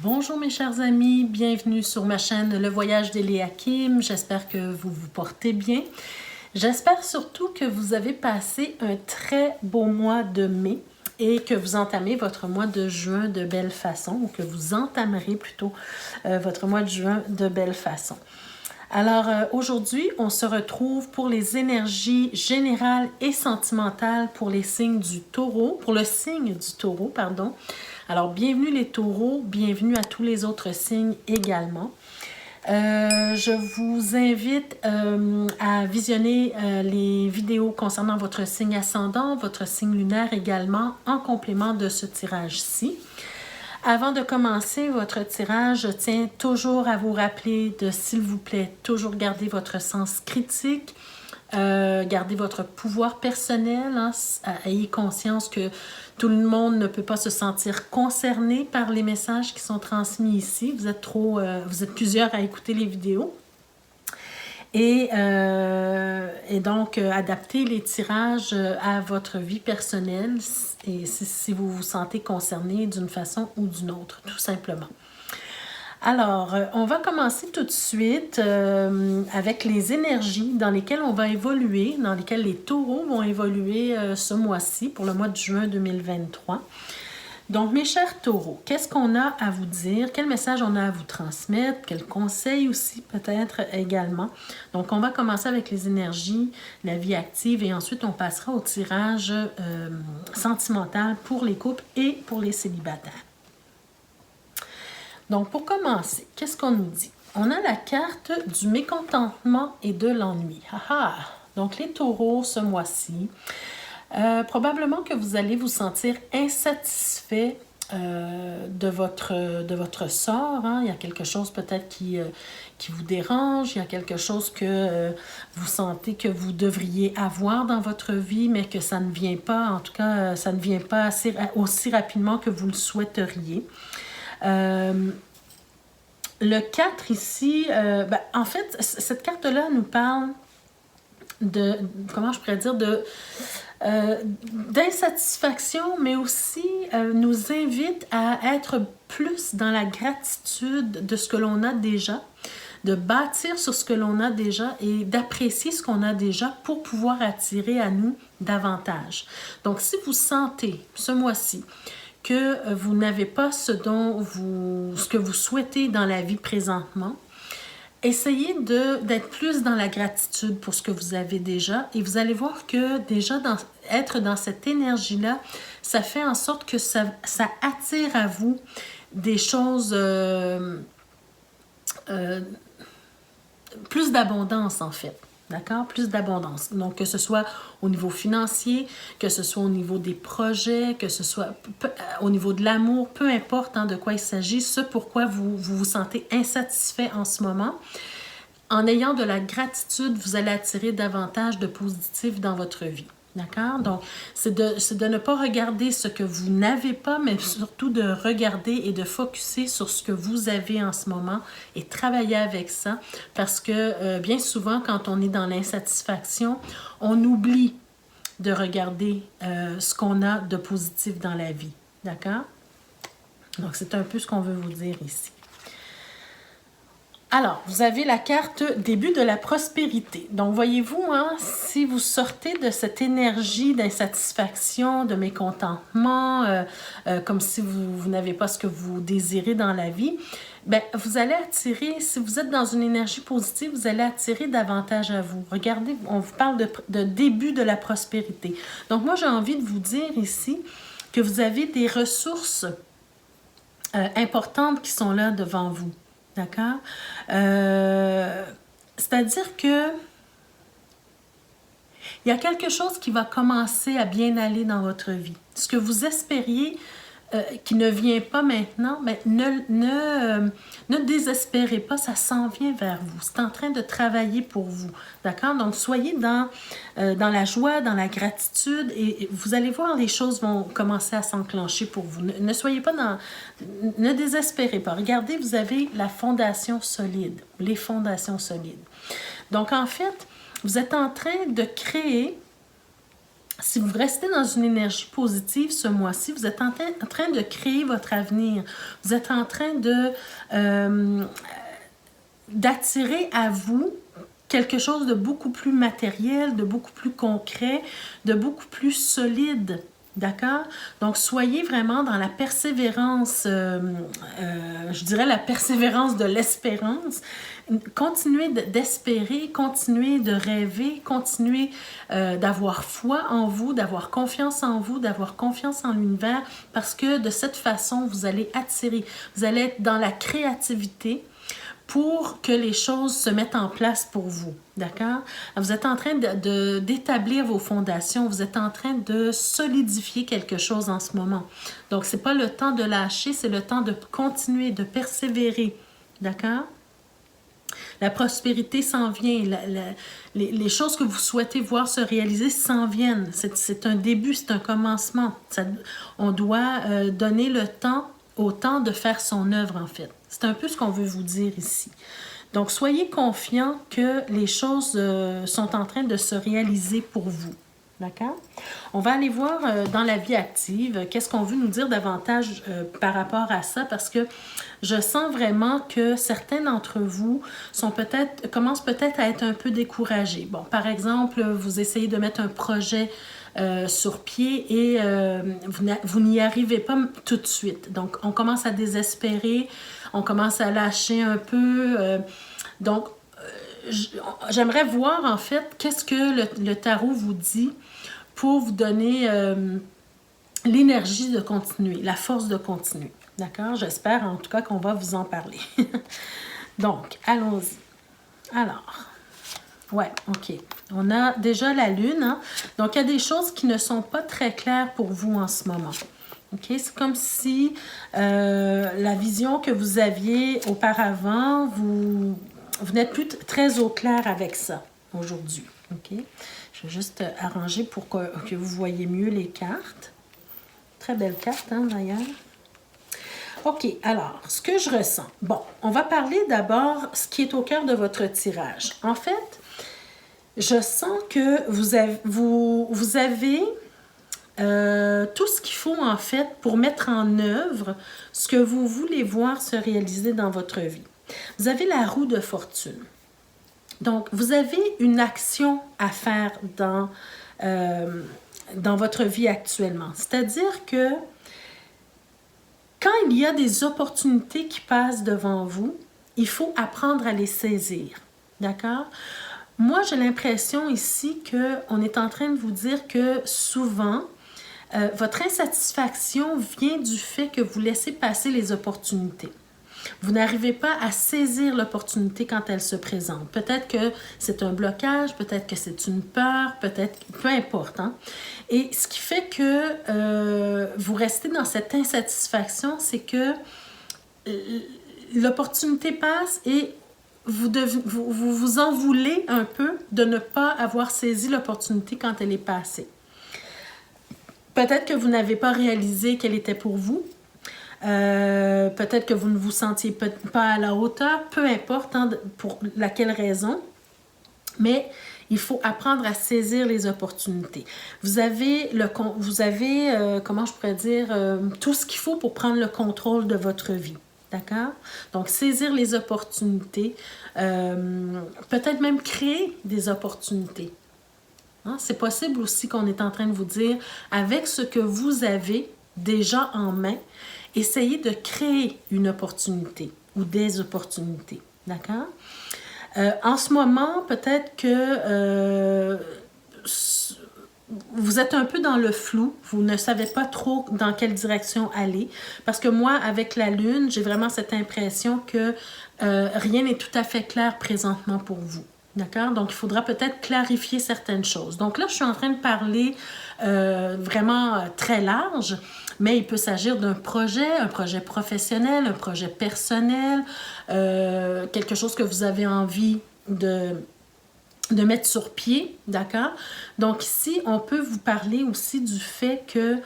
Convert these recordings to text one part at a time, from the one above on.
Bonjour mes chers amis, bienvenue sur ma chaîne Le Voyage d'Eliakim. J'espère que vous vous portez bien. J'espère surtout que vous avez passé un très beau mois de mai et que vous entamez votre mois de juin de belle façon, ou que vous entamerez plutôt votre mois de juin de belle façon. Alors aujourd'hui, on se retrouve pour les énergies générales et sentimentales pour les signes du taureau, pour le signe du taureau, pardon. Alors bienvenue les taureaux, bienvenue à tous les autres signes également. Je vous invite à visionner les vidéos concernant votre signe ascendant, votre signe lunaire également, en complément de ce tirage-ci. Avant de commencer votre tirage, je tiens toujours à vous rappeler de, s'il vous plaît, toujours garder votre sens critique, garder votre pouvoir personnel, hein, ayez conscience que tout le monde ne peut pas se sentir concerné par les messages qui sont transmis ici. Vous êtes plusieurs à écouter les vidéos. Et donc, adapter les tirages à votre vie personnelle et si vous vous sentez concerné d'une façon ou d'une autre, tout simplement. Alors, on va commencer tout de suite avec les énergies dans lesquelles on va évoluer, dans lesquelles les taureaux vont évoluer ce mois-ci, pour le mois de juin 2023. Donc, mes chers taureaux, qu'est-ce qu'on a à vous dire? Quel message on a à vous transmettre? Quels conseils aussi peut-être également? Donc, on va commencer avec les énergies, la vie active et ensuite on passera au tirage sentimental pour les couples et pour les célibataires. Donc, pour commencer, qu'est-ce qu'on nous dit? On a la carte du mécontentement et de l'ennui. Donc, les taureaux, ce mois-ci, probablement que vous allez vous sentir insatisfait de votre sort. Hein? Il y a quelque chose peut-être qui vous dérange, il y a quelque chose que vous sentez que vous devriez avoir dans votre vie, mais que ça ne vient pas, en tout cas, ça ne vient pas aussi rapidement que vous le souhaiteriez. Le 4 ici, en fait, cette carte-là nous parle de, comment je pourrais dire, d'insatisfaction, mais aussi nous invite à être plus dans la gratitude de ce que l'on a déjà, de bâtir sur ce que l'on a déjà et d'apprécier ce qu'on a déjà pour pouvoir attirer à nous davantage. Donc, si vous sentez ce mois-ci que vous n'avez pas ce que vous souhaitez dans la vie présentement, essayez d'être plus dans la gratitude pour ce que vous avez déjà et vous allez voir que déjà être dans cette énergie-là, ça fait en sorte que ça attire à vous des choses, plus d'abondance en fait. D'accord? Plus d'abondance. Donc, que ce soit au niveau financier, que ce soit au niveau des projets, que ce soit au niveau de l'amour, peu importe de quoi il s'agit, ce pourquoi vous sentez insatisfait en ce moment. En ayant de la gratitude, vous allez attirer davantage de positif dans votre vie. D'accord? Donc, c'est de ne pas regarder ce que vous n'avez pas, mais surtout de regarder et de focusser sur ce que vous avez en ce moment et travailler avec ça. Parce que bien souvent, quand on est dans l'insatisfaction, on oublie de regarder ce qu'on a de positif dans la vie. D'accord? Donc, c'est un peu ce qu'on veut vous dire ici. Alors, vous avez la carte début de la prospérité. Donc, voyez-vous, hein, si vous sortez de cette énergie d'insatisfaction, de mécontentement, comme si vous n'avez pas ce que vous désirez dans la vie, bien, vous allez attirer, si vous êtes dans une énergie positive, vous allez attirer davantage à vous. Regardez, on vous parle de début de la prospérité. Donc, moi, j'ai envie de vous dire ici que vous avez des ressources importantes qui sont là devant vous. D'accord? C'est-à-dire que il y a quelque chose qui va commencer à bien aller dans votre vie. Ce que vous espériez qui ne vient pas maintenant, mais ne désespérez pas, ça s'en vient vers vous. C'est en train de travailler pour vous. D'accord? Donc, soyez dans la joie, dans la gratitude et vous allez voir, les choses vont commencer à s'enclencher pour vous. Ne soyez pas ne désespérez pas. Regardez, vous avez la fondation solide, les fondations solides. Donc, en fait, vous êtes en train de créer Si vous restez dans une énergie positive ce mois-ci, vous êtes en train de créer votre avenir. Vous êtes en train d'attirer à vous quelque chose de beaucoup plus matériel, de beaucoup plus concret, de beaucoup plus solide. D'accord? Donc, soyez vraiment dans la persévérance, je dirais la persévérance de l'espérance. Continuez d'espérer, continuez de rêver, continuez d'avoir foi en vous, d'avoir confiance en vous, d'avoir confiance en l'univers, parce que de cette façon, vous allez attirer, vous allez être dans la créativité, pour que les choses se mettent en place pour vous, d'accord? Vous êtes en train d'établir vos fondations, vous êtes en train de solidifier quelque chose en ce moment. Donc, ce n'est pas le temps de lâcher, c'est le temps de continuer, de persévérer, d'accord? La prospérité s'en vient, les choses que vous souhaitez voir se réaliser s'en viennent. C'est un début, c'est un commencement. On doit donner le temps au temps de faire son œuvre, en fait. C'est un peu ce qu'on veut vous dire ici. Donc, soyez confiants que les choses sont en train de se réaliser pour vous. D'accord? On va aller voir dans la vie active, qu'est-ce qu'on veut nous dire davantage par rapport à ça, parce que je sens vraiment que certains d'entre vous commencent peut-être à être un peu découragés. Bon, par exemple, vous essayez de mettre un projet sur pied et vous n'y arrivez pas tout de suite. Donc, on commence à désespérer, on commence à lâcher un peu. Donc, j'aimerais voir en fait qu'est-ce que le tarot vous dit pour vous donner l'énergie de continuer, la force de continuer. D'accord? J'espère en tout cas qu'on va vous en parler. Donc, allons-y. Alors, ouais, OK. On a déjà la lune. Hein? Donc, il y a des choses qui ne sont pas très claires pour vous en ce moment. OK? C'est comme si la vision que vous aviez auparavant, vous n'êtes plus très au clair avec ça aujourd'hui. OK? Je vais juste arranger pour que vous voyez mieux les cartes. Très belle carte, hein, d'ailleurs. OK, alors, ce que je ressens. Bon, on va parler d'abord ce qui est au cœur de votre tirage. En fait, je sens que vous avez tout ce qu'il faut, en fait, pour mettre en œuvre ce que vous voulez voir se réaliser dans votre vie. Vous avez la roue de fortune. Donc, vous avez une action à faire dans votre vie actuellement. C'est-à-dire que quand il y a des opportunités qui passent devant vous, il faut apprendre à les saisir. D'accord? Moi, j'ai l'impression ici qu'on est en train de vous dire que souvent, votre insatisfaction vient du fait que vous laissez passer les opportunités. Vous n'arrivez pas à saisir l'opportunité quand elle se présente. Peut-être que c'est un blocage, peut-être que c'est une peur, peut-être, peu importe. Hein? Et ce qui fait que vous restez dans cette insatisfaction, c'est que l'opportunité passe et vous en voulez un peu de ne pas avoir saisi l'opportunité quand elle est passée. Peut-être que vous n'avez pas réalisé qu'elle était pour vous. Peut-être que vous ne vous sentiez pas à la hauteur, peu importe hein, pour laquelle raison, mais il faut apprendre à saisir les opportunités. Vous avez, comment je pourrais dire, tout ce qu'il faut pour prendre le contrôle de votre vie. D'accord? Donc, saisir les opportunités, peut-être même créer des opportunités. Hein? C'est possible aussi qu'on est en train de vous dire, avec ce que vous avez déjà en main, essayez de créer une opportunité ou des opportunités. D'accord? En ce moment, peut-être que vous êtes un peu dans le flou. Vous ne savez pas trop dans quelle direction aller. Parce que moi, avec la Lune, j'ai vraiment cette impression que rien n'est tout à fait clair présentement pour vous. D'accord? Donc, il faudra peut-être clarifier certaines choses. Donc là, je suis en train de parler vraiment très large, mais il peut s'agir d'un projet, un projet professionnel, un projet personnel, quelque chose que vous avez envie de mettre sur pied, d'accord? Donc ici, on peut vous parler aussi du fait que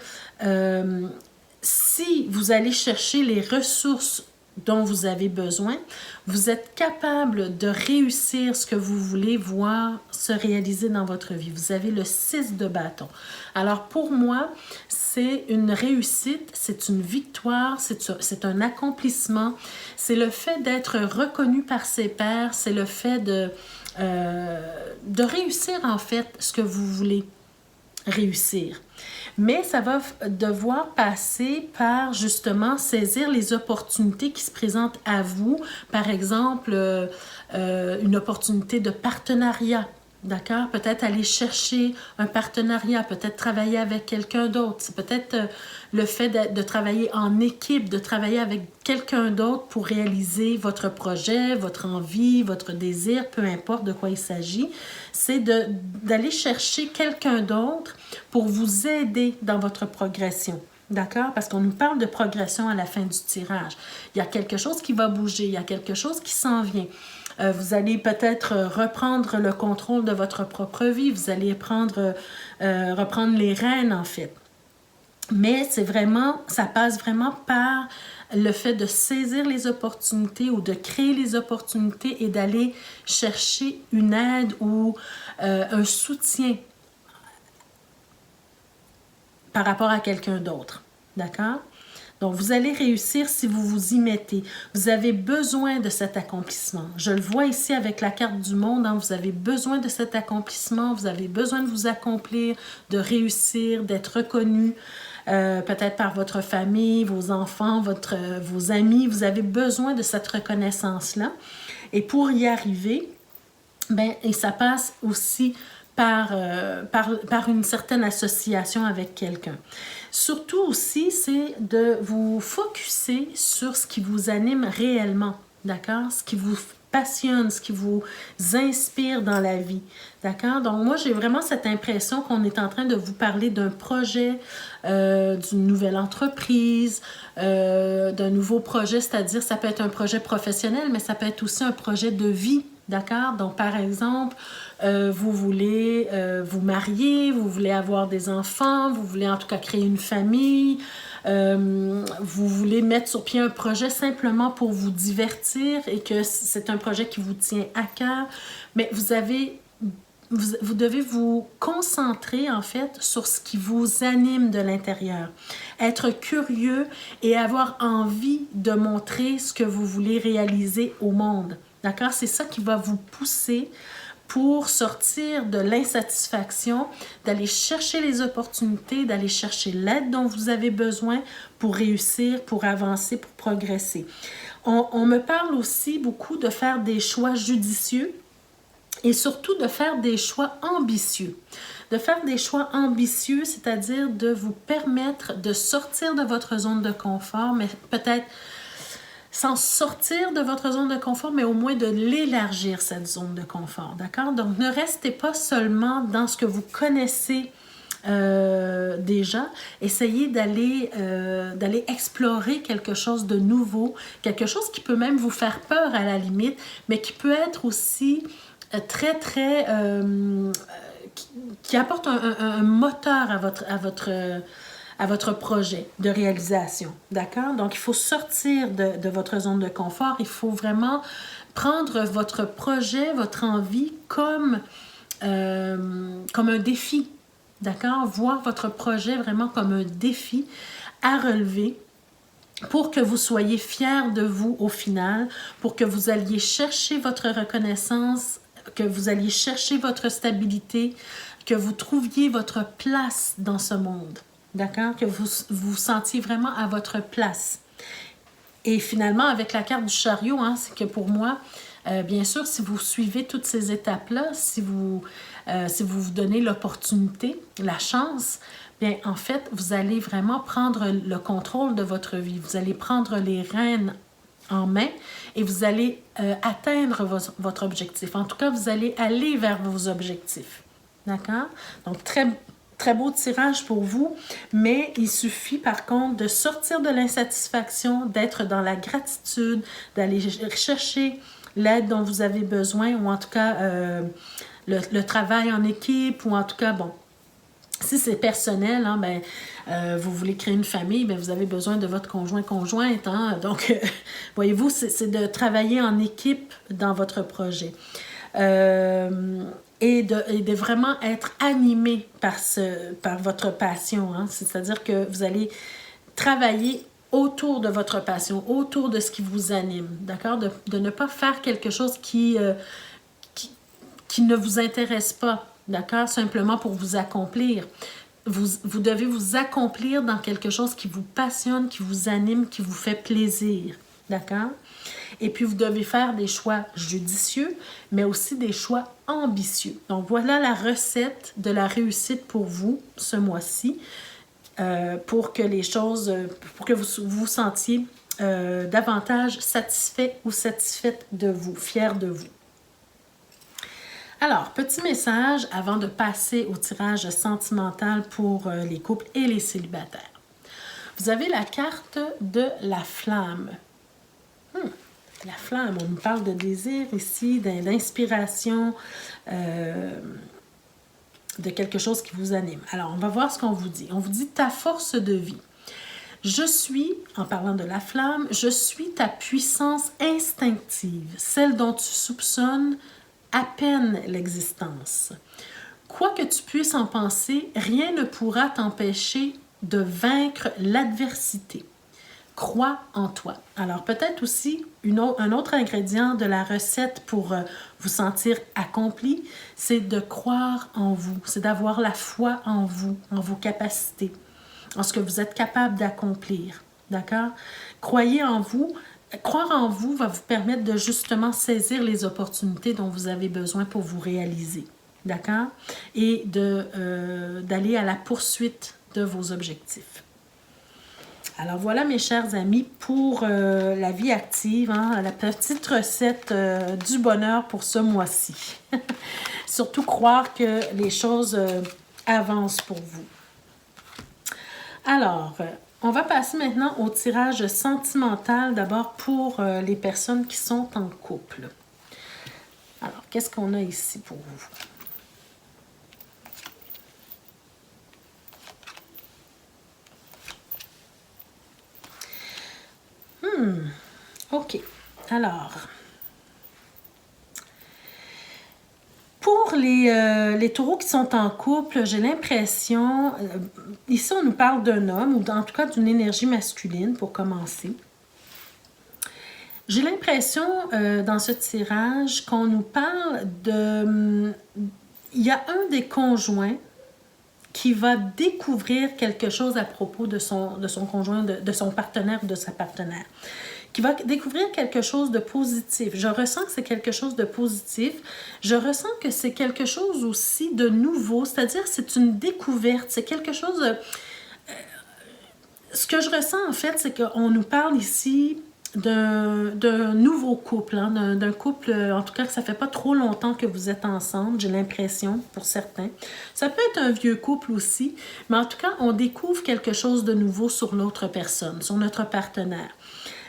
si vous allez chercher les ressources dont vous avez besoin, vous êtes capable de réussir ce que vous voulez voir se réaliser dans votre vie. Vous avez le 6 de bâton. Alors pour moi, c'est une réussite, c'est une victoire, c'est un accomplissement, c'est le fait d'être reconnu par ses pairs, c'est le fait de réussir en fait ce que vous voulez réussir. Mais ça va devoir passer par justement saisir les opportunités qui se présentent à vous. Par exemple, une opportunité de partenariat. D'accord? Peut-être aller chercher un partenariat, peut-être travailler avec quelqu'un d'autre. C'est peut-être le fait de travailler en équipe, de travailler avec quelqu'un d'autre pour réaliser votre projet, votre envie, votre désir, peu importe de quoi il s'agit. C'est d'aller chercher quelqu'un d'autre pour vous aider dans votre progression. D'accord? Parce qu'on nous parle de progression à la fin du tirage. Il y a quelque chose qui va bouger, il y a quelque chose qui s'en vient. Vous allez peut-être reprendre le contrôle de votre propre vie. Vous allez reprendre les rênes, en fait. Mais ça passe vraiment par le fait de saisir les opportunités ou de créer les opportunités et d'aller chercher une aide ou un soutien par rapport à quelqu'un d'autre. D'accord? Donc, vous allez réussir si vous vous y mettez. Vous avez besoin de cet accomplissement. Je le vois ici avec la carte du monde. Hein, vous avez besoin de cet accomplissement. Vous avez besoin de vous accomplir, de réussir, d'être reconnu, peut-être par votre famille, vos enfants, vos amis. Vous avez besoin de cette reconnaissance-là. Et pour y arriver, et ça passe aussi par une certaine association avec quelqu'un. Surtout aussi, c'est de vous focusser sur ce qui vous anime réellement, d'accord? Ce qui vous passionne, ce qui vous inspire dans la vie, d'accord? Donc moi, j'ai vraiment cette impression qu'on est en train de vous parler d'un projet, d'une nouvelle entreprise, d'un nouveau projet, c'est-à-dire ça peut être un projet professionnel, mais ça peut être aussi un projet de vie. D'accord? Donc, par exemple, vous voulez vous marier, vous voulez avoir des enfants, vous voulez en tout cas créer une famille, vous voulez mettre sur pied un projet simplement pour vous divertir et que c'est un projet qui vous tient à cœur, mais vous devez vous concentrer en fait sur ce qui vous anime de l'intérieur. Être curieux et avoir envie de montrer ce que vous voulez réaliser au monde. D'accord? C'est ça qui va vous pousser pour sortir de l'insatisfaction, d'aller chercher les opportunités, d'aller chercher l'aide dont vous avez besoin pour réussir, pour avancer, pour progresser. On me parle aussi beaucoup de faire des choix judicieux et surtout de faire des choix ambitieux. De faire des choix ambitieux, c'est-à-dire de vous permettre de sortir de votre zone de confort, mais peut-être sans sortir de votre zone de confort, mais au moins de l'élargir, cette zone de confort, d'accord? Donc, ne restez pas seulement dans ce que vous connaissez déjà. Essayez d'aller explorer quelque chose de nouveau, quelque chose qui peut même vous faire peur à la limite, mais qui peut être aussi très, très... qui apporte un moteur à votre projet de réalisation, d'accord? Donc, il faut sortir de votre zone de confort. Il faut vraiment prendre votre projet, votre envie comme un défi, d'accord? Voir votre projet vraiment comme un défi à relever pour que vous soyez fiers de vous au final, pour que vous alliez chercher votre reconnaissance, que vous alliez chercher votre stabilité, que vous trouviez votre place dans ce monde. D'accord? Que vous vous sentiez vraiment à votre place. Et finalement, avec la carte du chariot, hein, c'est que pour moi, bien sûr, si vous suivez toutes ces étapes-là, si vous vous donnez l'opportunité, la chance, bien, en fait, vous allez vraiment prendre le contrôle de votre vie. Vous allez prendre les rênes en main et vous allez atteindre votre objectif. En tout cas, vous allez aller vers vos objectifs. D'accord? Donc, très beau tirage pour vous, mais il suffit par contre de sortir de l'insatisfaction, d'être dans la gratitude, d'aller chercher l'aide dont vous avez besoin ou en tout cas le travail en équipe ou en tout cas, bon, Si c'est personnel, hein, vous voulez créer une famille, vous avez besoin de votre conjointe. Hein, donc, voyez-vous, c'est de travailler en équipe dans votre projet. Et de vraiment être animé par votre passion. Hein, c'est-à-dire que vous allez travailler autour de votre passion, autour de ce qui vous anime. D'accord? De ne pas faire quelque chose qui ne vous intéresse pas. D'accord? Simplement pour vous accomplir. Vous devez vous accomplir dans quelque chose qui vous passionne, qui vous anime, qui vous fait plaisir. D'accord? Et puis, vous devez faire des choix judicieux, mais aussi des choix ambitieux. Donc, voilà la recette de la réussite pour vous ce mois-ci, pour que les choses, pour que vous vous sentiez davantage satisfait ou satisfaite de vous, fier de vous. Alors, petit message avant de passer au tirage sentimental pour les couples et les célibataires. Vous avez la carte de la flamme. La flamme, on nous parle de désir ici, d'inspiration, de quelque chose qui vous anime. Alors, on va voir ce qu'on vous dit. On vous dit ta force de vie. Je suis, en parlant de la flamme, je suis ta puissance instinctive, celle dont tu soupçonnes à peine l'existence. Quoi que tu puisses en penser, rien ne pourra t'empêcher de vaincre l'adversité. Crois en toi. Alors, peut-être aussi un autre ingrédient de la recette pour vous sentir accompli, c'est de croire en vous, c'est d'avoir la foi en vous, en vos capacités, en ce que vous êtes capable d'accomplir. D'accord? Croyez en vous. Croire en vous va vous permettre de justement saisir les opportunités dont vous avez besoin pour vous réaliser. D'accord? Et d'aller à la poursuite de vos objectifs. Alors voilà mes chers amis pour la vie active, hein, la petite recette du bonheur pour ce mois-ci. Surtout croire que les choses avancent pour vous. Alors, on va passer maintenant au tirage sentimental d'abord pour les personnes qui sont en couple. Alors, qu'est-ce qu'on a ici pour vous? OK. Alors, pour les taureaux qui sont en couple, j'ai l'impression, ici on nous parle d'un homme, ou en tout cas d'une énergie masculine pour commencer. J'ai l'impression dans ce tirage qu'on nous parle de... Il y a un des conjoints qui va découvrir quelque chose à propos de son conjoint, de son partenaire ou de sa partenaire, qui va découvrir quelque chose de positif. Je ressens que c'est quelque chose de positif. Je ressens que c'est quelque chose aussi de nouveau, c'est-à-dire c'est une découverte, c'est quelque chose... ce que je ressens en fait, c'est qu'on nous parle ici d'un nouveau couple, hein, d'un couple, en tout cas que ça fait pas trop longtemps que vous êtes ensemble, j'ai l'impression, pour certains. Ça peut être un vieux couple aussi, mais en tout cas, on découvre quelque chose de nouveau sur l'autre personne, sur notre partenaire.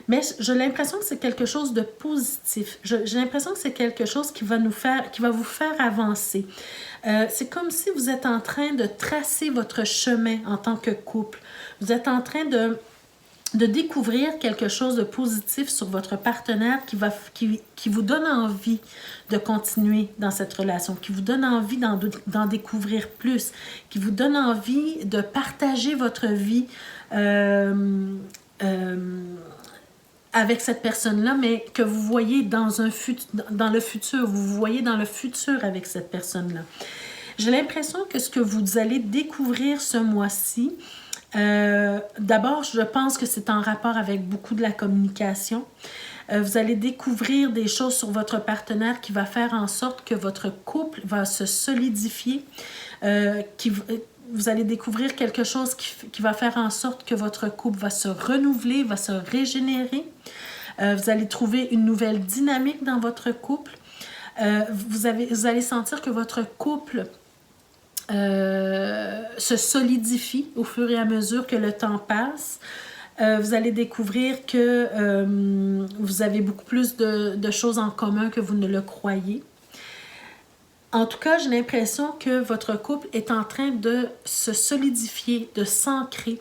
Mais j'ai l'impression que c'est quelque chose de positif. J'ai l'impression que c'est quelque chose qui va vous faire avancer. C'est comme si vous êtes en train de tracer votre chemin en tant que couple. Vous êtes en train de découvrir quelque chose de positif sur votre partenaire qui vous donne envie de continuer dans cette relation, qui vous donne envie d'en découvrir plus, qui vous donne envie de partager votre vie avec cette personne-là, mais que vous voyez dans le futur, vous vous voyez dans le futur avec cette personne-là. J'ai l'impression que ce que vous allez découvrir ce mois-ci, d'abord, je pense que c'est en rapport avec beaucoup de la communication. Vous allez découvrir des choses sur votre partenaire qui va faire en sorte que votre couple va se solidifier, vous allez découvrir quelque chose qui va faire en sorte que votre couple va se renouveler, va se régénérer. Vous allez trouver une nouvelle dynamique dans votre couple. Vous allez sentir que votre couple se solidifie au fur et à mesure que le temps passe. Vous allez découvrir que vous avez beaucoup plus de choses en commun que vous ne le croyez. En tout cas, j'ai l'impression que votre couple est en train de se solidifier, de s'ancrer.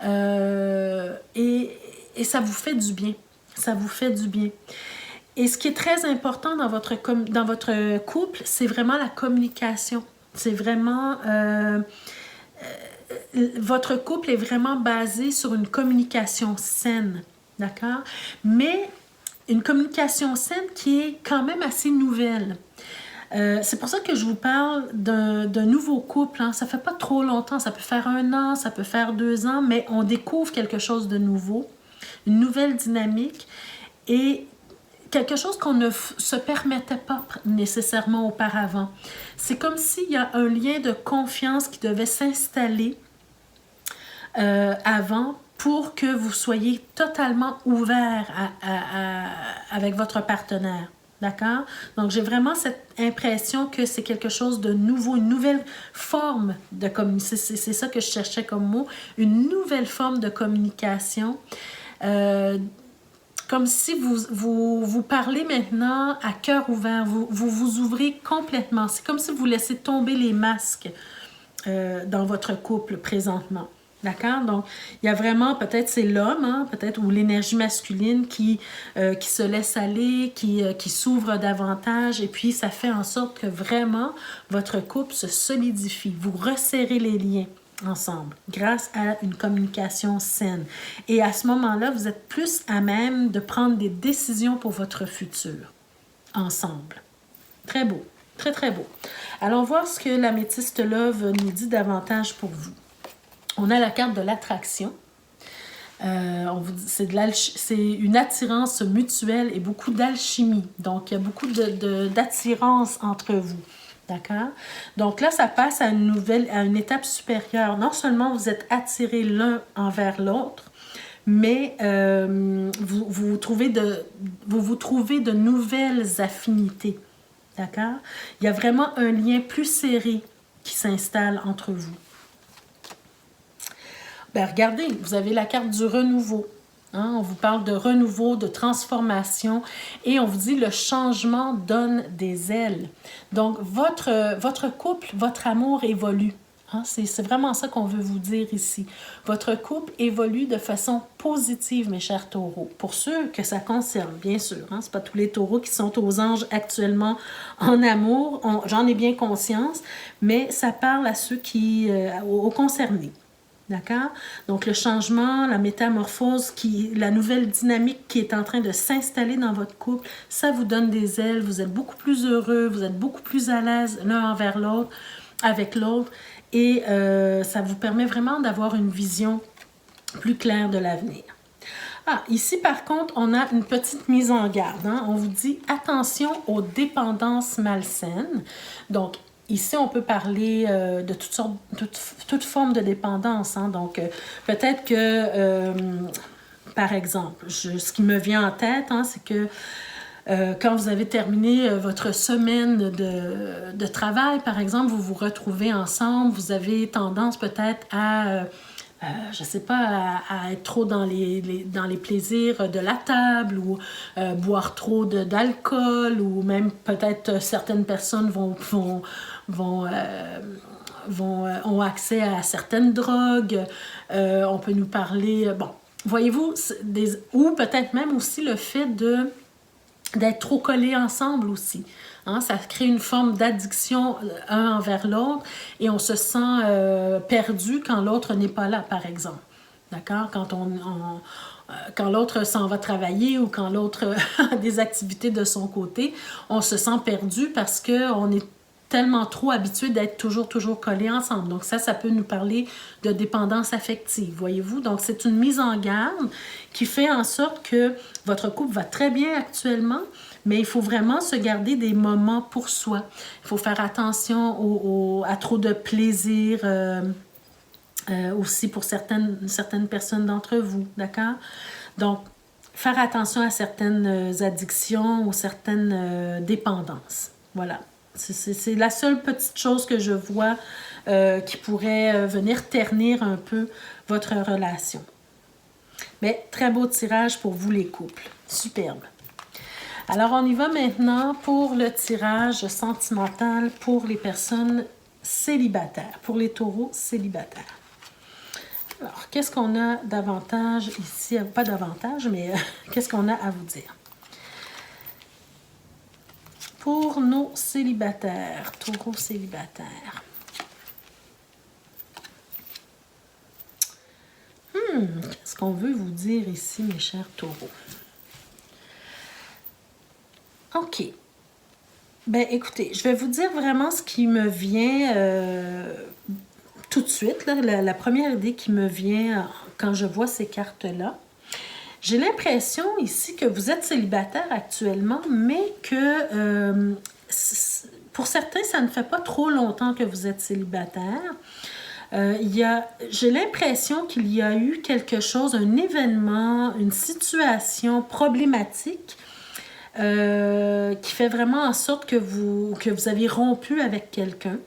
Et ça vous fait du bien. Ça vous fait du bien. Et ce qui est très important dans votre couple, c'est vraiment la communication. C'est vraiment... votre couple est vraiment basé sur une communication saine. D'accord? Mais une communication saine qui est quand même assez nouvelle. C'est pour ça que je vous parle d'un nouveau couple. Hein. Ça fait pas trop longtemps, ça peut faire 1 an, ça peut faire 2 ans, mais on découvre quelque chose de nouveau, une nouvelle dynamique et quelque chose qu'on ne se permettait pas nécessairement auparavant. C'est comme s'il y a un lien de confiance qui devait s'installer avant pour que vous soyez totalement ouvert avec votre partenaire. D'accord? Donc, j'ai vraiment cette impression que c'est quelque chose de nouveau, une nouvelle forme de communication. C'est ça que je cherchais comme mot. Une nouvelle forme de communication. Comme si vous parlez maintenant à cœur ouvert. Vous ouvrez complètement. C'est comme si vous laissez tomber les masques dans votre couple présentement. D'accord? Donc, il y a vraiment, peut-être c'est l'homme, hein, peut-être, ou l'énergie masculine qui se laisse aller, qui s'ouvre davantage, et puis ça fait en sorte que vraiment votre couple se solidifie. Vous resserrez les liens ensemble grâce à une communication saine. Et à ce moment-là, vous êtes plus à même de prendre des décisions pour votre futur ensemble. Très beau, très, très beau. Allons voir ce que l'améthyste Love nous dit davantage pour vous. On a la carte de l'attraction. C'est une attirance mutuelle et beaucoup d'alchimie. Donc, il y a beaucoup d'attirance entre vous. D'accord? Donc là, ça passe à une étape supérieure. Non seulement vous êtes attirés l'un envers l'autre, mais vous vous trouvez de nouvelles affinités. D'accord? Il y a vraiment un lien plus serré qui s'installe entre vous. Ben, regardez, vous avez la carte du renouveau. Hein? On vous parle de renouveau, de transformation et on vous dit le changement donne des ailes. Donc, votre couple, votre amour évolue. Hein? C'est vraiment ça qu'on veut vous dire ici. Votre couple évolue de façon positive, mes chers taureaux. Pour ceux que ça concerne, bien sûr. Hein? Ce n'est pas tous les taureaux qui sont aux anges actuellement en amour. J'en ai bien conscience, mais ça parle à ceux aux concernés. D'accord? Donc, le changement, la métamorphose, la nouvelle dynamique qui est en train de s'installer dans votre couple, ça vous donne des ailes, vous êtes beaucoup plus heureux, vous êtes beaucoup plus à l'aise l'un envers l'autre, avec l'autre, et ça vous permet vraiment d'avoir une vision plus claire de l'avenir. Ah, ici, par contre, on a une petite mise en garde. Hein? On vous dit « Attention aux dépendances malsaines ». Donc, ici, on peut parler de toute forme de dépendance. Hein? Donc, peut-être que, par exemple, ce qui me vient en tête, hein, c'est que quand vous avez terminé votre semaine de travail, par exemple, vous vous retrouvez ensemble, vous avez tendance peut-être à... je ne sais pas, à être trop dans les plaisirs de la table ou boire trop d'alcool ou même peut-être certaines personnes ont accès à certaines drogues. On peut nous parler... bon, voyez-vous, ou peut-être même aussi le fait d'être trop collés ensemble aussi. Hein, ça crée une forme d'addiction un envers l'autre et on se sent perdu quand l'autre n'est pas là, par exemple. D'accord? Quand l'autre s'en va travailler ou quand l'autre a des activités de son côté, on se sent perdu parce qu'on est tellement trop habitué d'être toujours collés ensemble. Donc ça peut nous parler de dépendance affective, voyez-vous? Donc c'est une mise en garde qui fait en sorte que votre couple va très bien actuellement, mais il faut vraiment se garder des moments pour soi. Il faut faire attention à trop de plaisir aussi pour certaines personnes d'entre vous, d'accord? Donc, faire attention à certaines addictions ou certaines dépendances. Voilà. C'est la seule petite chose que je vois qui pourrait venir ternir un peu votre relation. Mais très beau tirage pour vous les couples. Superbe. Alors, on y va maintenant pour le tirage sentimental pour les personnes célibataires, pour les taureaux célibataires. Alors, qu'est-ce qu'on a d'avantage ici? Pas d'avantage, mais qu'est-ce qu'on a à vous dire? Pour nos célibataires, taureaux célibataires. Qu'est-ce qu'on veut vous dire ici, mes chers taureaux? OK. Ben, écoutez, je vais vous dire vraiment ce qui me vient tout de suite. Là, la première idée qui me vient quand je vois ces cartes-là. J'ai l'impression ici que vous êtes célibataire actuellement, mais que pour certains, ça ne fait pas trop longtemps que vous êtes célibataire. J'ai l'impression qu'il y a eu quelque chose, un événement, une situation problématique qui fait vraiment en sorte que vous avez rompu avec quelqu'un.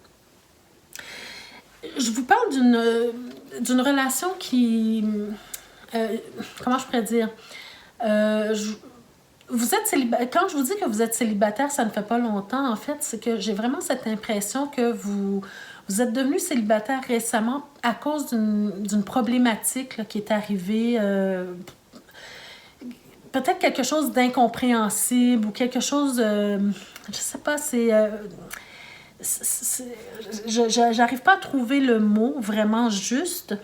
Je vous parle d'une relation qui... comment je pourrais dire? Vous êtes célibataire. Quand je vous dis que vous êtes célibataire, ça ne fait pas longtemps, en fait, c'est que j'ai vraiment cette impression que vous êtes devenu célibataire récemment à cause d'une problématique là, qui est arrivée. Peut-être quelque chose d'incompréhensible ou quelque chose... je sais pas, j'arrive pas à trouver le mot vraiment juste,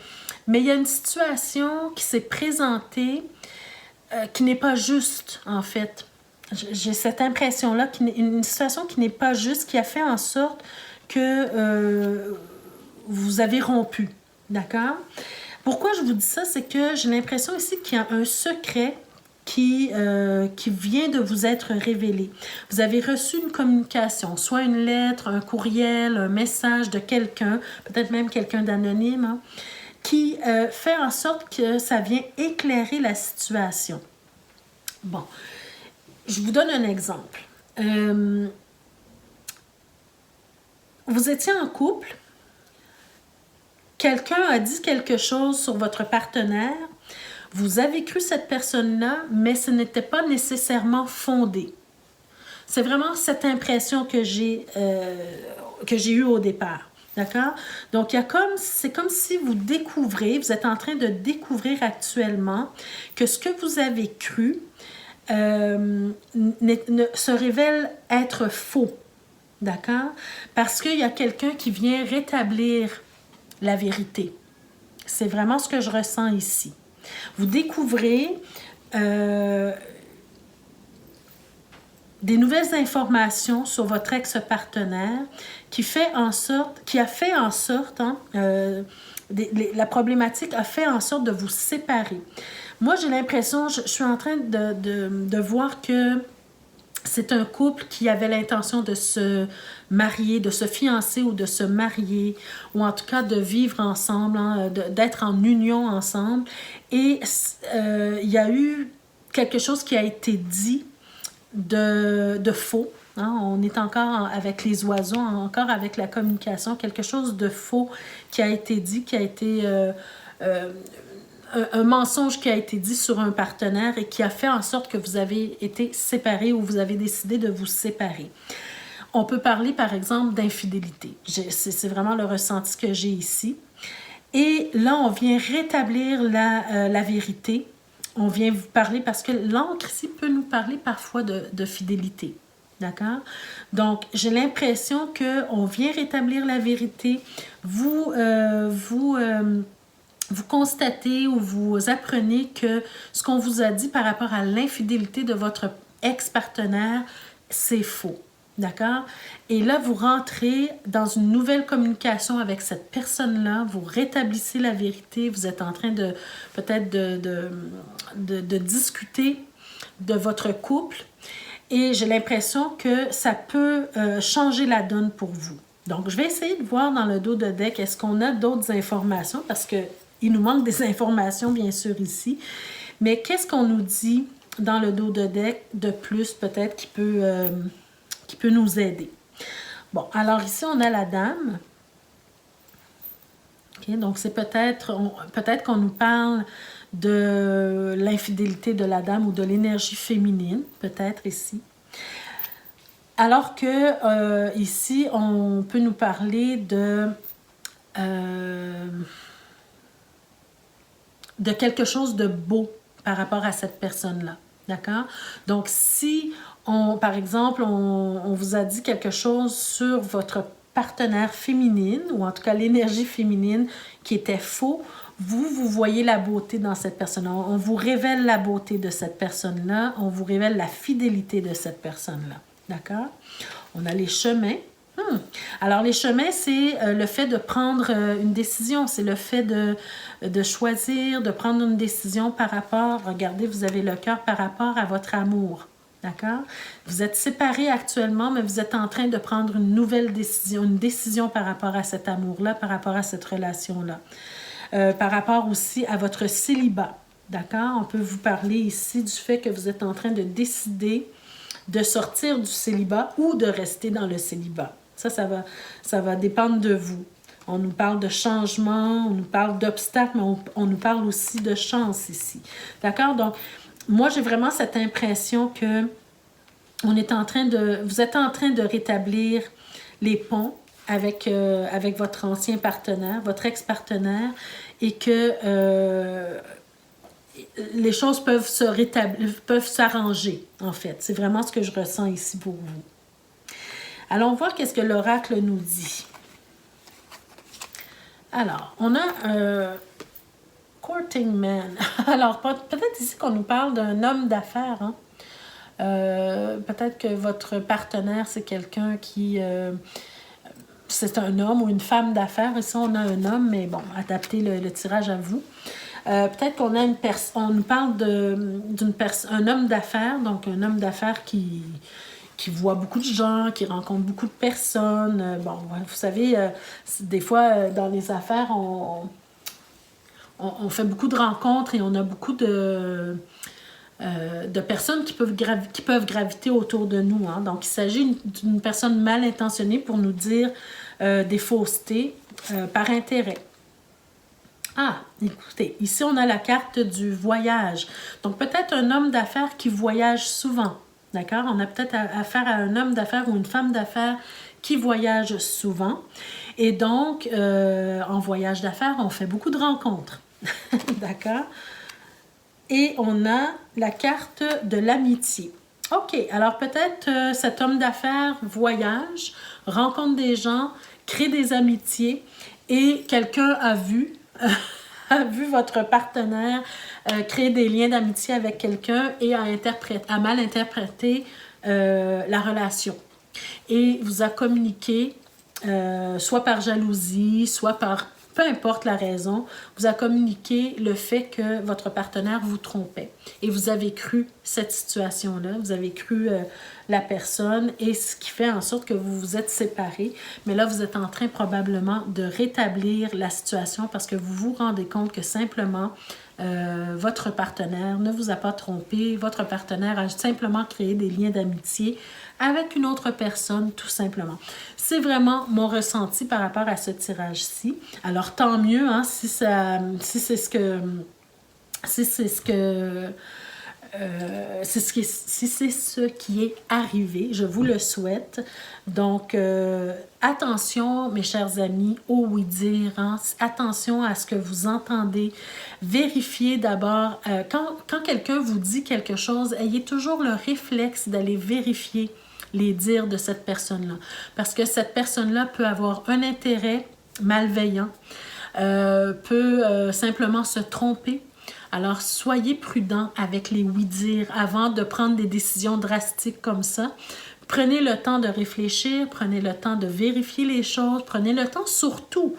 mais il y a une situation qui s'est présentée qui n'est pas juste, en fait. J'ai cette impression-là, une situation qui n'est pas juste, qui a fait en sorte que vous avez rompu, d'accord? Pourquoi je vous dis ça? C'est que j'ai l'impression ici qu'il y a un secret qui vient de vous être révélé. Vous avez reçu une communication, soit une lettre, un courriel, un message de quelqu'un, peut-être même quelqu'un d'anonyme, hein, qui fait en sorte que ça vient éclairer la situation. Bon, je vous donne un exemple. Vous étiez en couple, quelqu'un a dit quelque chose sur votre partenaire, vous avez cru cette personne-là, mais ce n'était pas nécessairement fondé. C'est vraiment cette impression que j'ai eue au départ. D'accord? Donc, c'est comme si vous êtes en train de découvrir actuellement que ce que vous avez cru se révèle être faux. D'accord? Parce qu'il y a quelqu'un qui vient rétablir la vérité. C'est vraiment ce que je ressens ici. Vous découvrez des nouvelles informations sur votre ex-partenaire qui a fait en sorte, la problématique a fait en sorte de vous séparer. Moi, j'ai l'impression, je suis en train de voir que c'est un couple qui avait l'intention de se marier, de se fiancer ou de se marier, ou en tout cas de vivre ensemble, hein, d'être en union ensemble. Et il y a eu quelque chose qui a été dit de faux. Hein? On est encore avec les oiseaux, encore avec la communication, quelque chose de faux qui a été dit, qui a été... un mensonge qui a été dit sur un partenaire et qui a fait en sorte que vous avez été séparés ou vous avez décidé de vous séparer. On peut parler, par exemple, d'infidélité. C'est vraiment le ressenti que j'ai ici. Et là, on vient rétablir la vérité. On vient vous parler, parce que l'encre ici peut nous parler parfois de fidélité. D'accord? Donc, j'ai l'impression qu'on vient rétablir la vérité. Vous constatez ou vous apprenez que ce qu'on vous a dit par rapport à l'infidélité de votre ex-partenaire, c'est faux. D'accord? Et là, vous rentrez dans une nouvelle communication avec cette personne-là, vous rétablissez la vérité, vous êtes en train de peut-être de discuter de votre couple et j'ai l'impression que ça peut changer la donne pour vous. Donc, je vais essayer de voir dans le dos de deck, est-ce qu'on a d'autres informations parce que il nous manque des informations, bien sûr, ici. Mais qu'est-ce qu'on nous dit dans le dos de deck de plus, peut-être, qui peut nous aider? Bon, alors ici, on a la dame. Okay, donc, c'est peut-être qu'on nous parle de l'infidélité de la dame ou de l'énergie féminine, peut-être ici. Alors que ici, on peut nous parler de quelque chose de beau par rapport à cette personne-là. D'accord? Donc, si, par exemple, on vous a dit quelque chose sur votre partenaire féminine, ou en tout cas l'énergie féminine qui était faux, vous voyez la beauté dans cette personne-là. On vous révèle la beauté de cette personne-là, on vous révèle la fidélité de cette personne-là. D'accord? On a les chemins. Alors, les chemins, c'est le fait de prendre une décision. C'est le fait de choisir, de prendre une décision par rapport, regardez, vous avez le cœur par rapport à votre amour. D'accord? Vous êtes séparés actuellement, mais vous êtes en train de prendre une nouvelle décision, une décision par rapport à cet amour-là, par rapport à cette relation-là. Par rapport aussi à votre célibat. D'accord? On peut vous parler ici du fait que vous êtes en train de décider de sortir du célibat ou de rester dans le célibat. Ça va dépendre de vous. On nous parle de changement, on nous parle d'obstacles, mais on nous parle aussi de chance ici. D'accord? Donc, moi, j'ai vraiment cette impression que vous êtes en train de rétablir les ponts avec votre ancien partenaire, votre ex-partenaire, et que les choses peuvent se rétablir, peuvent s'arranger, en fait. C'est vraiment ce que je ressens ici pour vous. Allons voir qu'est-ce que l'oracle nous dit. Alors, on a courting man. Alors, peut-être ici qu'on nous parle d'un homme d'affaires. Hein? Peut-être que votre partenaire, c'est quelqu'un qui... c'est un homme ou une femme d'affaires. Ici, on a un homme, mais bon, adaptez le tirage à vous. Peut-être qu'on a on nous parle d'un homme d'affaires, donc un homme d'affaires qui voit beaucoup de gens, qui rencontre beaucoup de personnes. Bon, vous savez, des fois, dans les affaires, on fait beaucoup de rencontres et on a beaucoup de personnes qui peuvent graviter autour de nous. Hein. Donc, il s'agit d'une personne mal intentionnée pour nous dire des faussetés par intérêt. Ah, écoutez, ici, on a la carte du voyage. Donc, peut-être un homme d'affaires qui voyage souvent. D'accord? On a peut-être affaire à un homme d'affaires ou une femme d'affaires qui voyage souvent. Et donc, en voyage d'affaires, on fait beaucoup de rencontres. D'accord? Et on a la carte de l'amitié. OK, alors peut-être cet homme d'affaires voyage, rencontre des gens, crée des amitiés et quelqu'un a vu votre partenaire créer des liens d'amitié avec quelqu'un et a mal interprété la relation. Et vous a communiqué, soit par jalousie, soit par... peu importe la raison, vous a communiqué le fait que votre partenaire vous trompait. Et vous avez cru cette situation-là, vous avez cru la personne, et ce qui fait en sorte que vous vous êtes séparés. Mais là, vous êtes en train probablement de rétablir la situation parce que vous vous rendez compte que simplement, votre partenaire ne vous a pas trompé, votre partenaire a simplement créé des liens d'amitié avec une autre personne, tout simplement. C'est vraiment mon ressenti par rapport à ce tirage-ci. Alors, tant mieux, hein, si c'est ce qui est arrivé, je vous le souhaite. Donc, attention, mes chers amis, au oui-dire. Hein, attention à ce que vous entendez. Vérifiez d'abord. Quand quelqu'un vous dit quelque chose, ayez toujours le réflexe d'aller vérifier les dires de cette personne-là. Parce que cette personne-là peut avoir un intérêt malveillant, peut simplement se tromper. Alors, soyez prudents avec les oui-dire avant de prendre des décisions drastiques comme ça. Prenez le temps de réfléchir, prenez le temps de vérifier les choses, prenez le temps surtout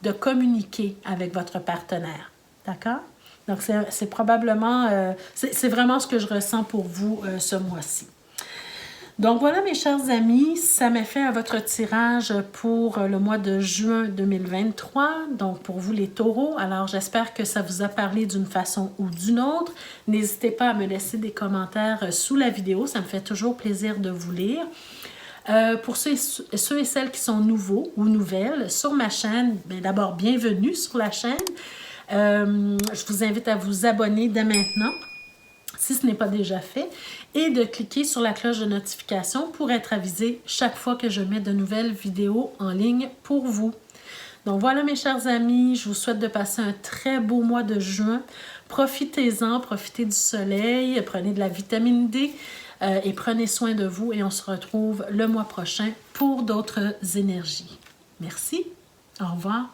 de communiquer avec votre partenaire. D'accord? Donc, c'est probablement, c'est vraiment ce que je ressens pour vous ce mois-ci. Donc voilà mes chers amis, ça m'a fait à votre tirage pour le mois de juin 2023, donc pour vous les taureaux. Alors j'espère que ça vous a parlé d'une façon ou d'une autre. N'hésitez pas à me laisser des commentaires sous la vidéo, ça me fait toujours plaisir de vous lire. Pour ceux et celles qui sont nouveaux ou nouvelles sur ma chaîne, d'abord bienvenue sur la chaîne. Je vous invite à vous abonner dès maintenant, si ce n'est pas déjà fait, et de cliquer sur la cloche de notification pour être avisé chaque fois que je mets de nouvelles vidéos en ligne pour vous. Donc voilà mes chers amis, je vous souhaite de passer un très beau mois de juin. Profitez-en, profitez du soleil, prenez de la vitamine D et prenez soin de vous et on se retrouve le mois prochain pour d'autres énergies. Merci, au revoir.